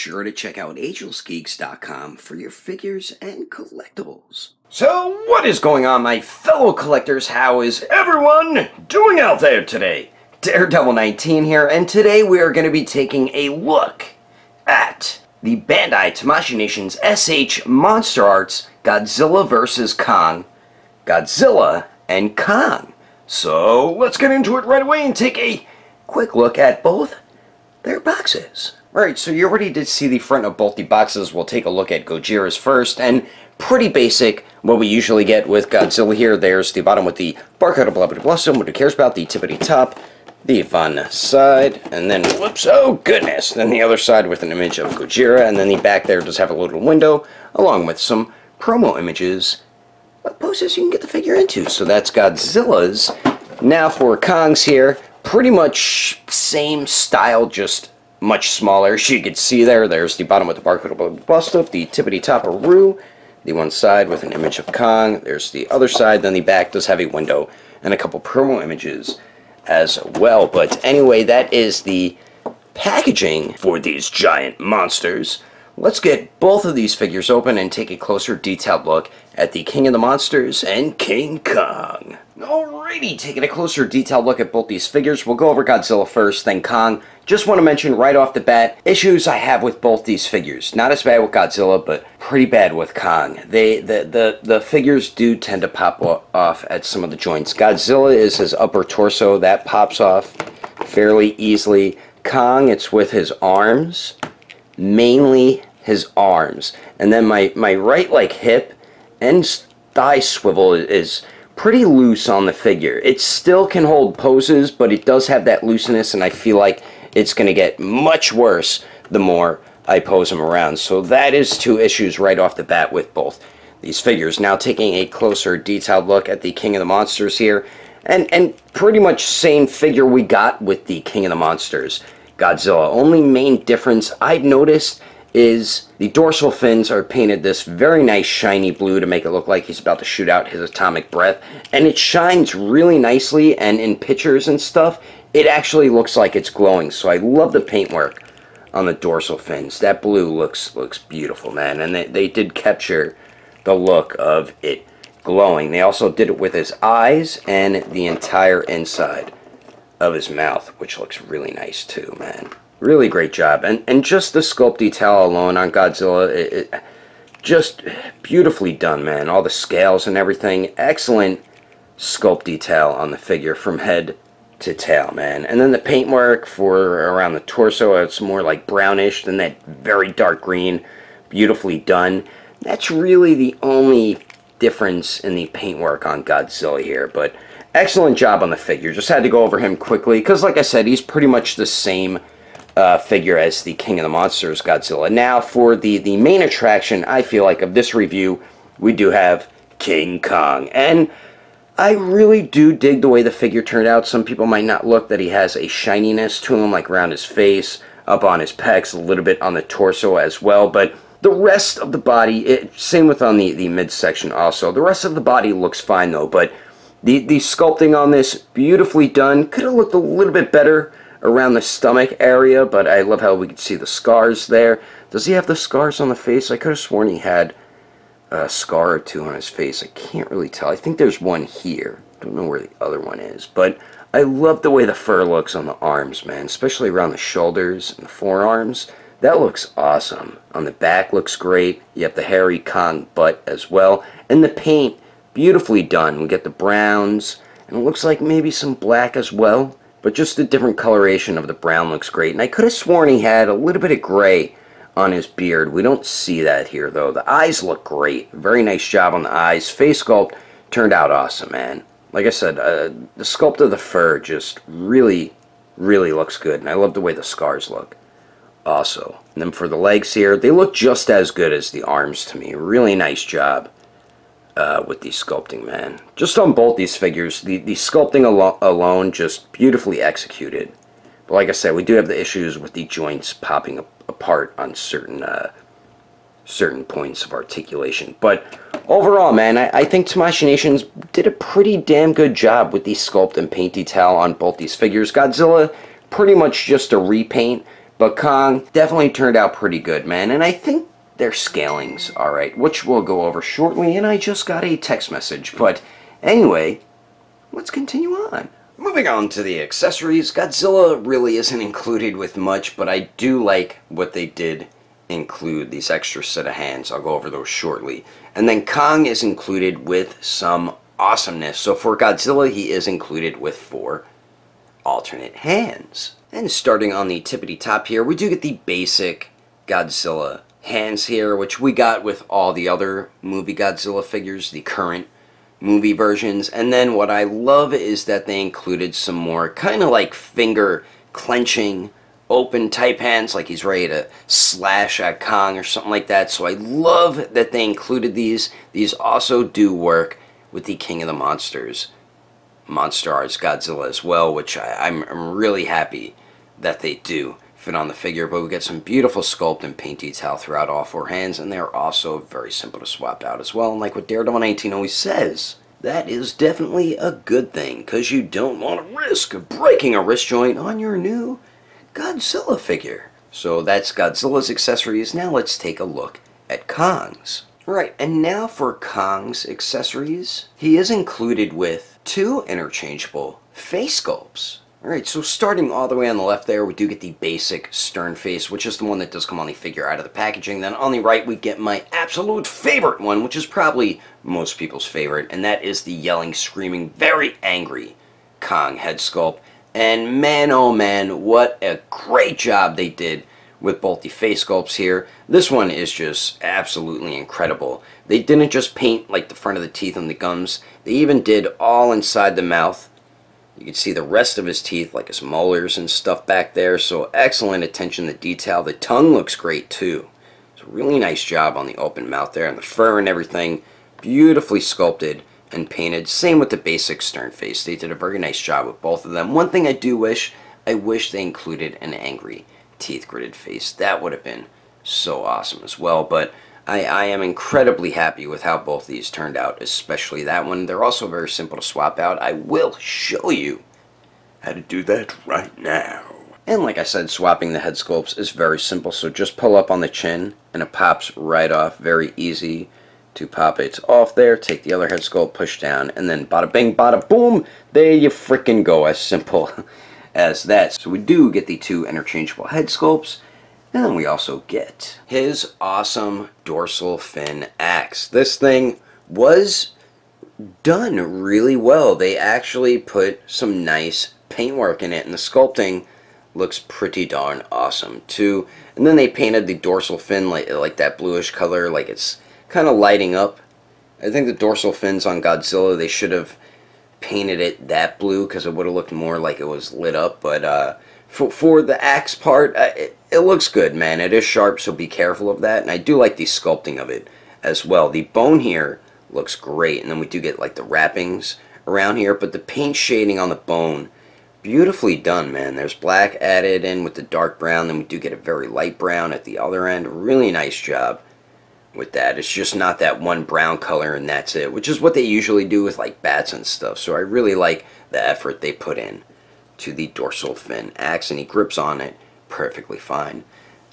sure to check out angelsgeeks.com for your figures and collectibles. So, what is going on, my fellow collectors? How is everyone doing out there today? Daredevil 19 here, and today we are going to be taking a look at the Bandai Tamashii Nations SH Monster Arts Godzilla vs. Kong, Godzilla and Kong. So, let's get into it right away and take a quick look at both their boxes. Alright, so you already did see the front of both the boxes. We'll take a look at Gojira's first, and pretty basic, what we usually get with Godzilla here. There's the bottom with the barcode of Blubber what it cares about, the tippity top, the Von side, and then, whoops, oh goodness, then the other side with an image of Gojira, and then the back there does have a little window, along with some promo images of poses you can get the figure into. So that's Godzilla's. Now for Kong's here, pretty much same style, just much smaller. As you can see there's the bottom with the barcode of the tippity top of Roo, the one side with an image of Kong, there's the other side, then the back does have a window and a couple promo images as well. But anyway, that is the packaging for these giant monsters. Let's get both of these figures open and take a closer detailed look at the King of the Monsters and King Kong. Alrighty, taking a closer detailed look at both these figures. We'll go over Godzilla first, then Kong. Just want to mention right off the bat, issues I have with both these figures. Not as bad with Godzilla, but pretty bad with Kong. The figures do tend to pop off at some of the joints. Godzilla is his upper torso. That pops off fairly easily. Kong, it's with his arms. Mainly his arms. And then my right hip and thigh swivel is pretty loose on the figure. It still can hold poses, but it does have that looseness, and I feel like it's going to get much worse the more I pose them around. So that is two issues right off the bat with both these figures. Now taking a closer detailed look at the King of the Monsters here, and pretty much same figure we got with the King of the Monsters Godzilla. Only main difference I've noticed is the dorsal fins are painted this very nice shiny blue to make it look like he's about to shoot out his atomic breath, and it shines really nicely, and in pictures and stuff it actually looks like it's glowing. So I love the paintwork on the dorsal fins. That blue looks beautiful, man, and they did capture the look of it glowing. They also did it with his eyes and the entire inside of his mouth, which looks really nice too, man. Really great job. And just the sculpt detail alone on Godzilla, it just beautifully done, man. All the scales and everything. Excellent sculpt detail on the figure from head to tail, man. And then the paintwork for around the torso, it's more like brownish than that very dark green. Beautifully done. That's really the only difference in the paintwork on Godzilla here, but excellent job on the figure. Just had to go over him quickly, because like I said, he's pretty much the same figure as the King of the Monsters Godzilla. Now for the main attraction, I feel like, of this review, we do have King Kong. And I really do dig the way the figure turned out. Some people might not look that he has a shininess to him, like around his face, up on his pecs, a little bit on the torso as well, but the rest of the body, same with on the midsection also. The rest of the body looks fine though, but the sculpting on this, beautifully done. Could have looked a little bit better around the stomach area, but I love how we could see the scars there. Does he have the scars on the face? I could have sworn he had a scar or two on his face. I can't really tell. I think there's one here. Don't know where the other one is, but I love the way the fur looks on the arms, man, especially around the shoulders and the forearms. That looks awesome. On the back looks great. You have the hairy Kong butt as well, and the paint, beautifully done. We get the browns, and it looks like maybe some black as well, but just the different coloration of the brown looks great. And I could have sworn he had a little bit of gray on his beard. We don't see that here though. The eyes look great. Very nice job on the eyes. Face sculpt turned out awesome, man. Like I said, the sculpt of the fur just really looks good, and I love the way the scars look also. And then for the legs here, they look just as good as the arms to me. Really nice job with the sculpting, man. Just on both these figures, the sculpting alone, just beautifully executed. But like I said, we do have the issues with the joints popping apart on certain points of articulation. But overall, man, I think Tamashii Nations did a pretty damn good job with the sculpt and paint detail on both these figures. Godzilla, pretty much just a repaint, But Kong definitely turned out pretty good, man. And I think their scaling's alright, which we'll go over shortly. And I just got a text message. But anyway, let's continue on. Moving on to the accessories, Godzilla really isn't included with much, but I do like what they did include, these extra set of hands. I'll go over those shortly. And then Kong is included with some awesomeness. So for Godzilla, he is included with 4 alternate hands. And starting on the tippity top here, we do get the basic Godzilla hands here, which we got with all the other movie Godzilla figures, the current movie versions. And then what I love is that they included some more kind of like finger clenching open type hands, like he's ready to slash at Kong or something like that. So I love that they included these. These also do work with the King of the Monsters, Monster Arts Godzilla as well, which I'm really happy that they do fit on the figure. But we get some beautiful sculpt and paint detail throughout all 4 hands, and they're also very simple to swap out as well. And like what Daredevil 19 always says, that is definitely a good thing, because you don't want to risk breaking a wrist joint on your new Godzilla figure. So that's Godzilla's accessories. Now let's take a look at Kong's. Alright, and now for Kong's accessories. He is included with 2 interchangeable face sculpts. Alright, so starting all the way on the left there, we do get the basic stern face, which is the one that does come on the figure out of the packaging. Then on the right, we get my absolute favorite one, which is probably most people's favorite, and that is the yelling, screaming, very angry Kong head sculpt. And man, oh man, what a great job they did with both the face sculpts here. This one is just absolutely incredible. They didn't just paint like the front of the teeth and the gums. They even did all inside the mouth. You can see the rest of his teeth, like his molars and stuff back there. So excellent attention to detail. The tongue looks great too. It's a really nice job on the open mouth there, and the fur and everything. Beautifully sculpted and painted. Same with the basic stern face. They did a very nice job with both of them. One thing I wish they included an angry teeth gritted face. That would have been so awesome as well. But I am incredibly happy with how both these turned out, especially that one. They're also very simple to swap out. I will show you how to do that right now. And like I said, swapping the head sculpts is very simple. So just pull up on the chin and it pops right off. Very easy to pop it off there. Take the other head sculpt, push down, and then bada bing, bada boom. There you frickin' go. As simple as that. So we do get the 2 interchangeable head sculpts. And then we also get his awesome dorsal fin axe. This thing was done really well. They actually put some nice paintwork in it, and the sculpting looks pretty darn awesome too. And then they painted the dorsal fin like that bluish color, like it's kind of lighting up. I think the dorsal fins on Godzilla, they should have painted it that blue because it would have looked more like it was lit up. But for the axe part, it looks good, man. It is sharp, so be careful of that. And I do like the sculpting of it as well. The bone here looks great, and then we do get like the wrappings around here, but the paint shading on the bone, beautifully done, man. There's black added in with the dark brown, then we do get a very light brown at the other end. Really nice job with that. It's just not that one brown color and that's it, which is what they usually do with like bats and stuff. So I really like the effort they put in to the dorsal fin axe, and he grips on it perfectly fine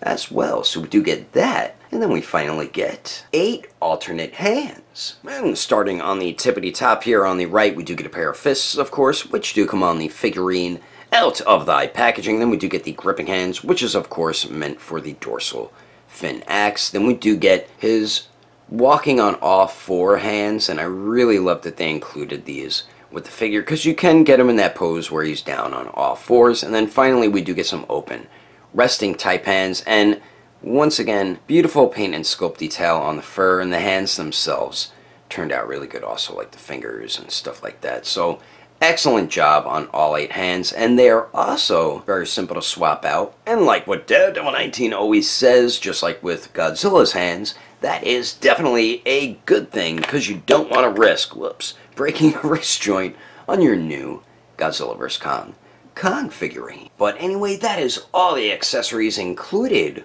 as well. So we do get that, and then we finally get 8 alternate hands. And starting on the tippity top here on the right, we do get a pair of fists, of course, which do come on the figurine out of the packaging. Then we do get the gripping hands, which is of course meant for the dorsal fin axe. Then we do get his walking on all 4 hands, and I really love that they included these with the figure, because you can get him in that pose where he's down on all 4s. And then finally we do get some open resting type hands, and once again, beautiful paint and sculpt detail on the fur, and the hands themselves turned out really good also, like the fingers and stuff like that. So excellent job on all 8 hands, and they are also very simple to swap out. And like what Daredevil 19 always says, just like with Godzilla's hands, that is definitely a good thing, because you don't want to risk, breaking a wrist joint on your new Godzilla vs. Kong figurine. But anyway, that is all the accessories included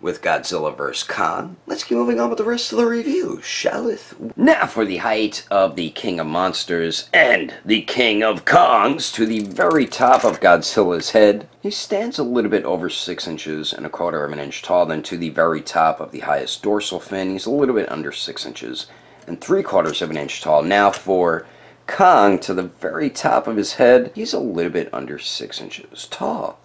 with Godzilla vs. Kong. Let's keep moving on with the rest of the review, shall we? Now for the height of the King of Monsters and the King of Kongs to the very top of Godzilla's head. He stands a little bit over 6 inches and a quarter of an inch tall. Then to the very top of the highest dorsal fin, he's a little bit under 6 inches and 3/4 of an inch tall. Now for Kong, to the very top of his head, he's a little bit under 6 inches tall.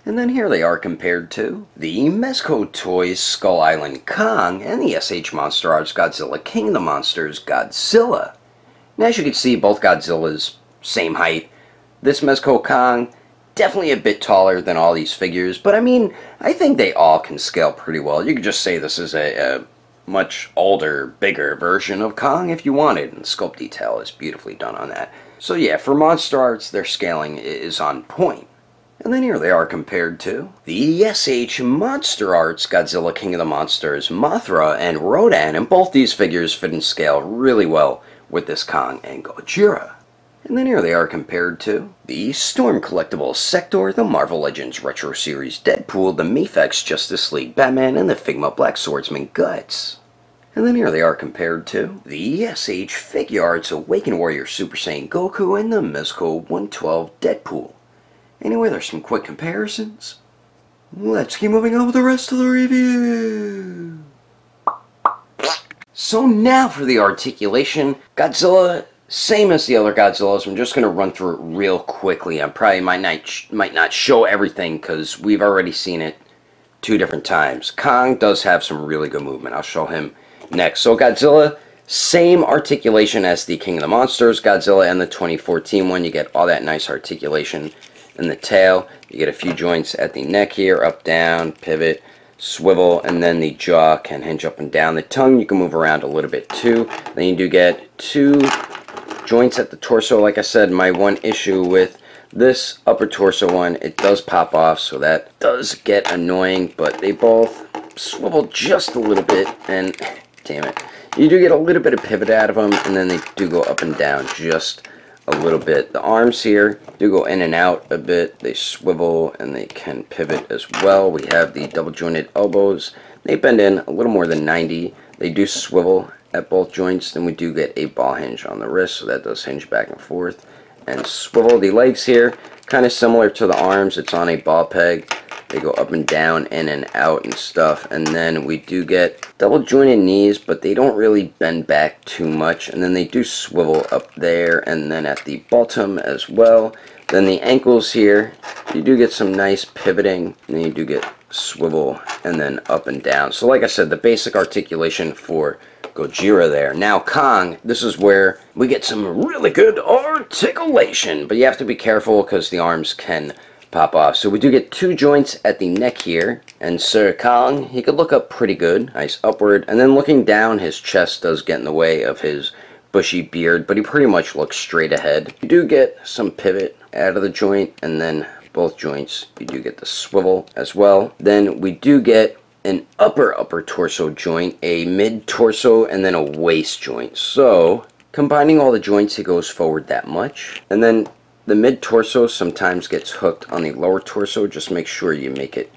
And then here they are compared to the Mezco Toys Skull Island Kong and the SH Monster Arts Godzilla King of the Monsters Godzilla. And as you can see, both Godzillas, same height. This Mezco Kong, definitely a bit taller than all these figures, but I mean, I think they all can scale pretty well. You could just say this is a much older, bigger version of Kong if you wanted, and the sculpt detail is beautifully done on that. So yeah, for Monster Arts, their scaling is on point. And then here they are compared to the SH Monster Arts Godzilla King of the Monsters, Mothra and Rodan, and both these figures fit in scale really well with this Kong and Gojira. And then here they are compared to the Storm Collectibles Sector, the Marvel Legends Retro Series Deadpool, the Mephix Justice League Batman, and the Figma Black Swordsman Guts. And then here they are compared to the SH Figuarts Awakened Warrior Super Saiyan Goku and the Mezco 112 Deadpool. Anyway, there's some quick comparisons. Let's keep moving on with the rest of the review. So now for the articulation. Godzilla, same as the other Godzillas. I'm just going to run through it real quickly. I probably might not show everything because we've already seen it 2 different times. Kong does have some really good movement. I'll show him next. So Godzilla, same articulation as the King of the Monsters Godzilla and the 2014 one. You get all that nice articulation in the tail. You get a few joints at the neck here, up, down, pivot, swivel, and then the jaw can hinge up and down. The tongue you can move around a little bit too. Then you do get 2 joints at the torso. Like I said, my one issue with this upper torso one, it does pop off, so that does get annoying, but they both swivel just a little bit, and damn it, you do get a little bit of pivot out of them, and then they do go up and down just a little bit. The arms here do go in and out a bit. They swivel and they can pivot as well. We have the double jointed elbows. They bend in a little more than 90. They do swivel at both joints. Then we do get a ball hinge on the wrist, so that does hinge back and forth and swivel. The legs here, kind of similar to the arms. It's on a ball peg. They go up and down, in and out and stuff. And then we do get double jointed knees, but they don't really bend back too much. And then they do swivel up there and then at the bottom as well. Then the ankles here, you do get some nice pivoting. And then you do get swivel and then up and down. So like I said, the basic articulation for Gojira there. Now Kong, this is where we get some really good articulation. But you have to be careful because the arms can pop off. So we do get 2 joints at the neck here, and Sir Kong, he could look up pretty good, nice upward, and then looking down, his chest does get in the way of his bushy beard, but he pretty much looks straight ahead. You do get some pivot out of the joint, and then both joints, you do get the swivel as well. Then we do get an upper torso joint, a mid torso, and then a waist joint. So combining all the joints, he goes forward that much, and then the mid-torso sometimes gets hooked on the lower torso. Just make sure you make it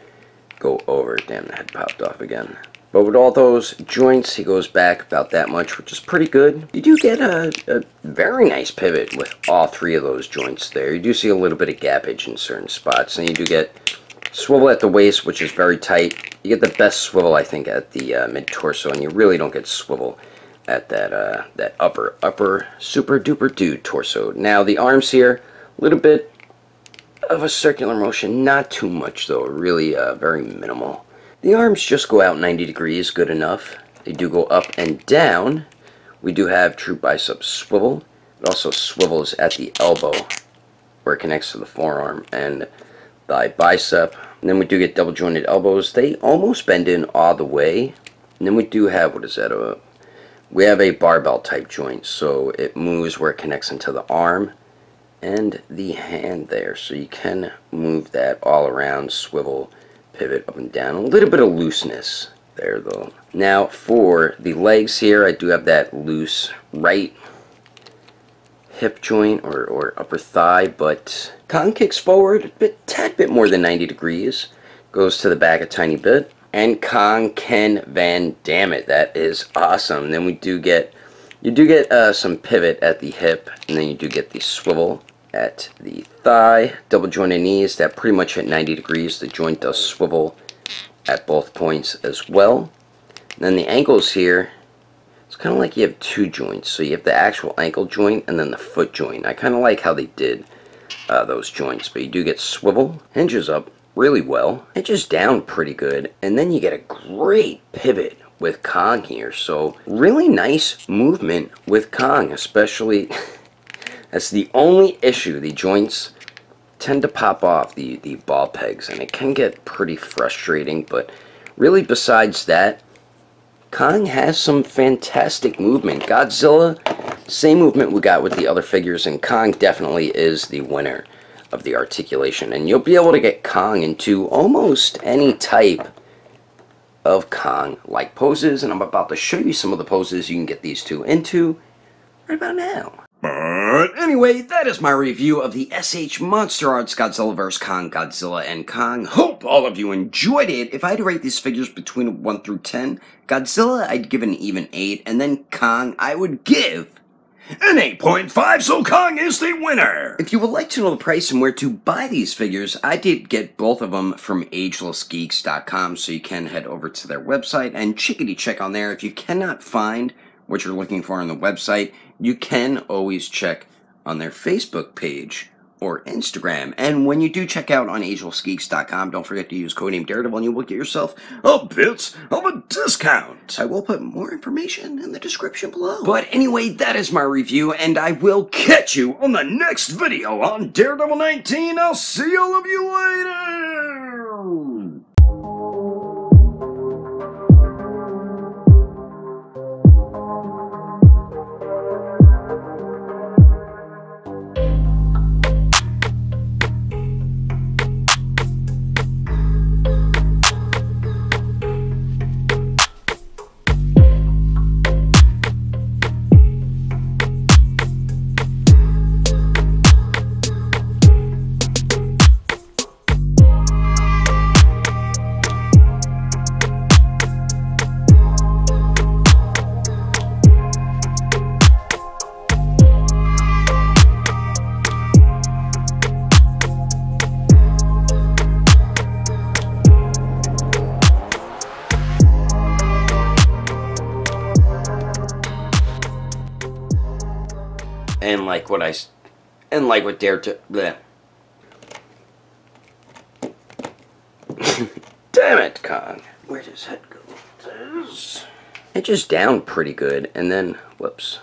go over. Damn, the head popped off again. But with all those joints, he goes back about that much, which is pretty good. You do get a very nice pivot with all 3 of those joints there. You do see a little bit of gappage in certain spots. And you do get swivel at the waist, which is very tight. You get the best swivel, I think, at the mid-torso, and you really don't get swivel at that upper super-duper dude torso. Now, the arms here, a little bit of a circular motion, not too much though, really very minimal. The arms just go out 90 degrees, good enough. They do go up and down. We do have true bicep swivel. It also swivels at the elbow where it connects to the forearm and thigh bicep. And then we do get double jointed elbows. They almost bend in all the way. And then we do have, what is that? We have a barbell type joint, so it moves where it connects into the arm and the hand there, so you can move that all around, swivel, pivot up and down. A little bit of looseness there though. Now for the legs here, I do have that loose right hip joint or upper thigh, but Kong kicks forward a tad bit more than 90 degrees, goes to the back a tiny bit, And Kong Ken Van Damme. That is awesome. Then you do get some pivot at the hip, and then you do get the swivel at the thigh. Double jointed knees that pretty much at 90 degrees. The joint does swivel at both points as well. And then the ankles here, it's kind of like you have two joints. So you have the actual ankle joint and then the foot joint. I kind of like how they did those joints, but you do get swivel, hinges up really well, hinges down pretty good, and then you get a great pivot with Kong here. So really nice movement with Kong, especially that's the only issue. The joints tend to pop off, the ball pegs, and it can get pretty frustrating, but really besides that, Kong has some fantastic movement. Godzilla, same movement we got with the other figures, and Kong definitely is the winner of the articulation. And you'll be able to get Kong into almost any type of Kong-like poses, and I'm about to show you some of the poses you can get these two into right about now. But anyway, that is my review of the SH Monster Arts Godzilla vs. Kong, Godzilla and Kong. Hope all of you enjoyed it. If I had to rate these figures between 1 through 10, Godzilla I'd give an even 8, and then Kong I would give an 8.5, so Kong is the winner! If you would like to know the price and where to buy these figures, I did get both of them from AgelessGeeks.com, so you can head over to their website and chickadee check on there. If you cannot find what you're looking for on the website, you can always check on their Facebook page or Instagram. And when you do check out on AgelessGeeks.com, don't forget to use codename Daredevil and you will get yourself a bit of a discount. I will put more information in the description below. But anyway, that is my review, and I will catch you on the next video on Daredevil 19. I'll see all of you later! And like what Daredevil. Damn it, Kong. Where does his head go? It just down pretty good, and then whoops.